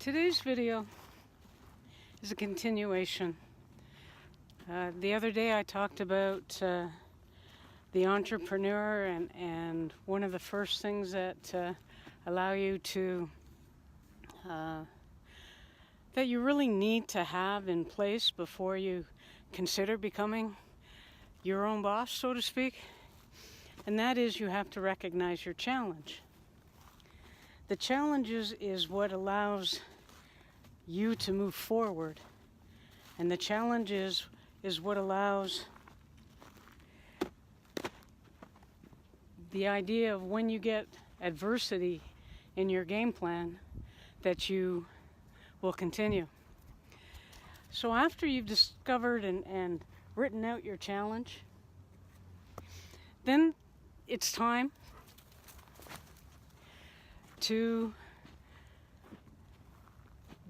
Today's video is a continuation. The other day I talked about the entrepreneur and one of the first things that allow you to that you really need to have in place before you consider becoming your own boss, so to speak, and that is you have to recognize your challenge. The challenge is what allows you to move forward, and the challenge is what allows the idea of when you get adversity in your game plan that you will continue. So after you've discovered and written out your challenge, then it's time to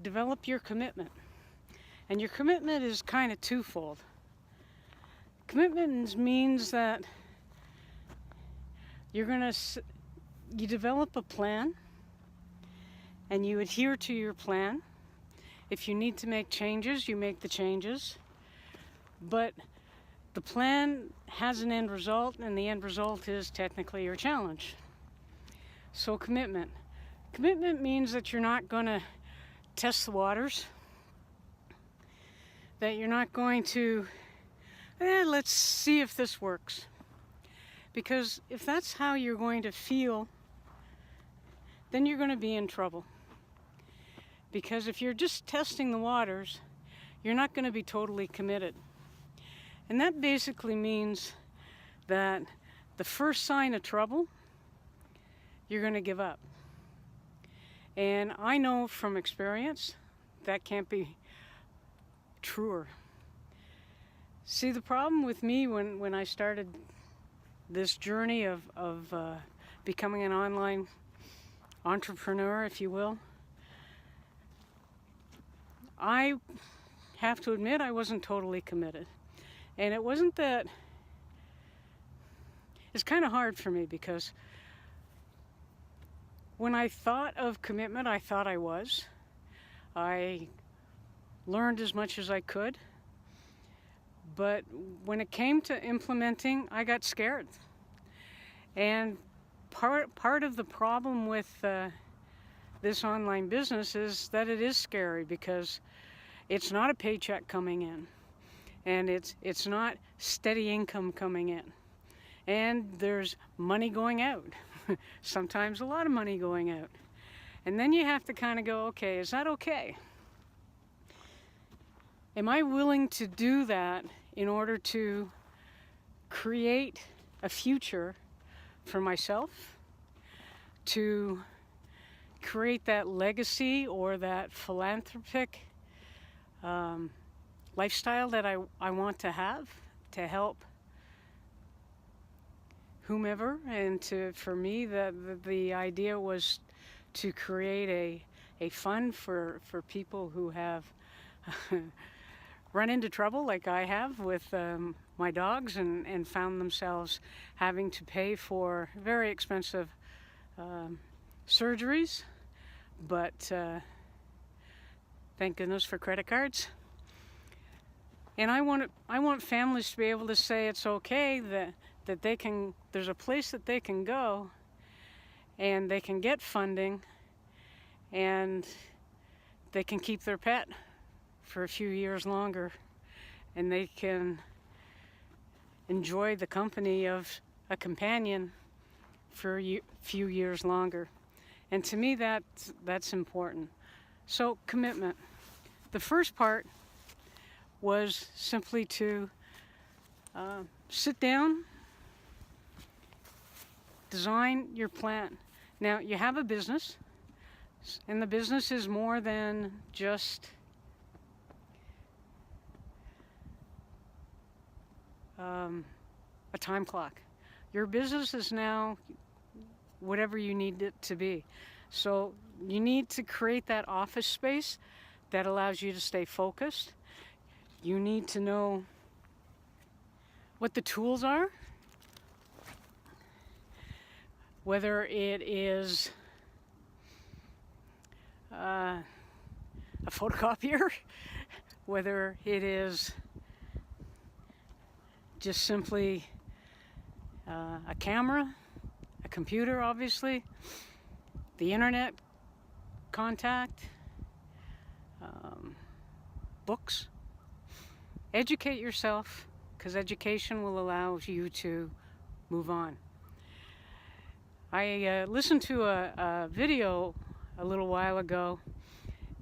develop your commitment. And your commitment is kind of twofold. Commitment means that you develop a plan and you adhere to your plan. If you need to make changes, you make the changes. But the plan has an end result, and the end result is technically your challenge. So commitment. Commitment means that you're not going to test the waters, that you're not going to, let's see if this works. Because if that's how you're going to feel, then you're going to be in trouble. Because if you're just testing the waters, you're not going to be totally committed. And that basically means that the first sign of trouble, you're going to give up. And I know from experience that can't be truer. See, the problem with me when I started this journey of becoming an online entrepreneur, if you will, I have to admit I wasn't totally committed. And it wasn't that, it's kind of hard for me because when I thought of commitment, I thought I was. I learned as much as I could. But when it came to implementing, I got scared. And part of the problem with this online business is that it is scary because it's not a paycheck coming in. And it's not steady income coming in. And there's money going out. Sometimes a lot of money going out. And then you have to kind of go, okay, is that okay? Am I willing to do that in order to create a future for myself? To create that legacy or that philanthropic lifestyle that I want to have, to help whomever. And for me, the idea was to create a fund for people who have run into trouble like I have with my dogs and found themselves having to pay for very expensive surgeries, but thank goodness for credit cards. And I want families to be able to say it's okay that they can, there's a place that they can go and they can get funding and they can keep their pet for a few years longer, and they can enjoy the company of a companion for a few years longer. And to me, that's important. So commitment. The first part was simply to sit down, design your plan. Now, you have a business, and the business is more than just a time clock. Your business is now whatever you need it to be. So you need to create that office space that allows you to stay focused. You need to know what the tools are, whether it is a photocopier, whether it is just simply a camera, a computer, obviously, the internet, contact, books. Educate yourself, because education will allow you to move on. I listened to a video a little while ago,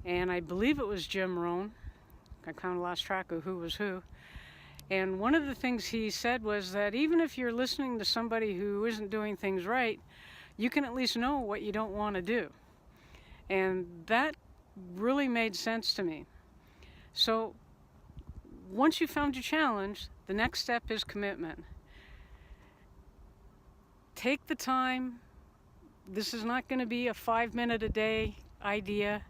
and I believe it was Jim Rohn. I kind of lost track of who was who. And one of the things he said was that even if you're listening to somebody who isn't doing things right, you can at least know what you don't want to do. And that really made sense to me. So once you found your challenge, the next step is commitment. Take the time. This is not going to be a 5-minute a day idea.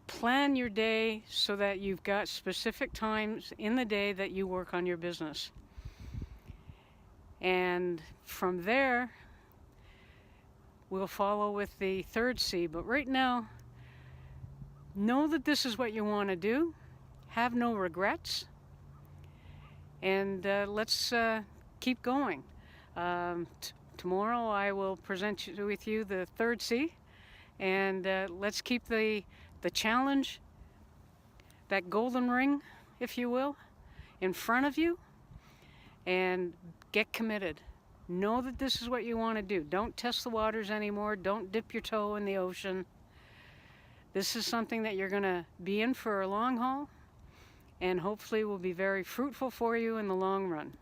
Plan your day so that you've got specific times in the day that you work on your business. And from there, we'll follow with the third C. But right now, know that this is what you want to do. Have no regrets. And let's keep going. Tomorrow I will present with you the third C. And let's keep the challenge, that golden ring, if you will, in front of you, and get committed. Know that this is what you want to do. Don't test the waters anymore. Don't dip your toe in the ocean. This is something that you're going to be in for a long haul, and hopefully will be very fruitful for you in the long run.